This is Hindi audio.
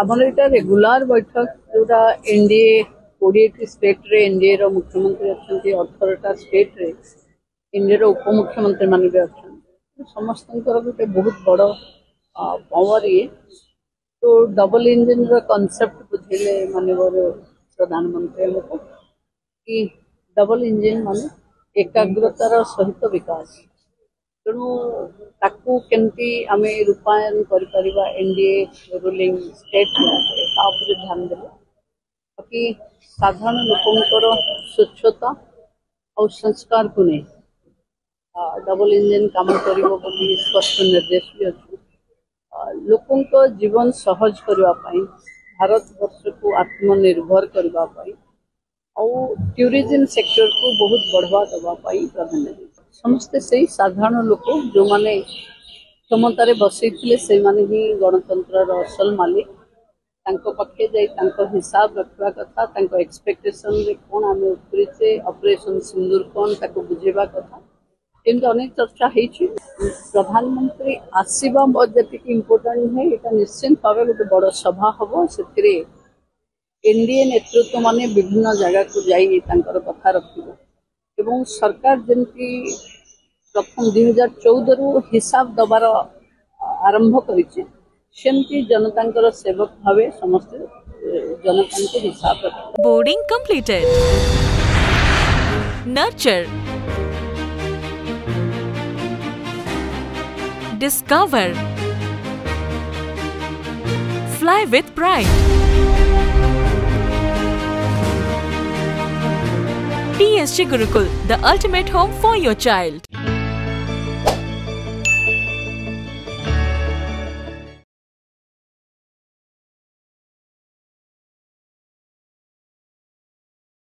आमर यहाँ रेगुलार बैठक जोटा एनडीए 20 स्टेट रे एनडीए रो मुख्यमंत्री अच्छा 18टा स्टेट रे एनडीए रो उपमुख्यमंत्री मान भी अच्छा समस्त गोटे बहुत बड़ पावर ये तो डबल इंजिन रो कॉन्सेप्ट बुझेले माननीय प्रधानमंत्री हमको कि डबल इंजिन मान एकाग्रतार सहित विकास तेणु ताकू केमती आम रूपायन करिपरिबा एनडीए रूलिंग स्टेट ध्यान देले बाकी साधारण लोकंकर स्वच्छता और संस्कार को नहीं डबल इंजिन काम करिवो बोली स्पष्ट निर्देश भी अच्छे लोकंक जीवन सहज करने भारत वर्ष को आत्मनिर्भर करने और टूरिज्म सेक्टर को बहुत बढ़वा दवाई प्राधान्य समस्ते से साधारण लोक जो माने क्षमतार बसई से माने ही गणतंत्र असल मालिक तांको पक्षे जाई हिसाब रखा कथा एक्सपेक्टेशन रे कौन आम उपरीचे ऑपरेशन सिंदूर कौन ताको बुझेबा कथा एमती अनेक चर्चा होती प्रधानमंत्री आसवा जी इम्पोर्टाट है यहाँ निश्चित भाव गोटे बड़ सभा हम से एनडीए नेतृत्व माने विभिन्न जगह को जाई कथा रखिबो एवं सरकार जमती प्रथम 2014 रु हिसाब दबार आरंभ करिछि सेमती जनतांकर सेवक भावे समस्त जनता को हिसाब रख boarding completed nurture discover fly with pride PSG Gurukul, the ultimate home for your child.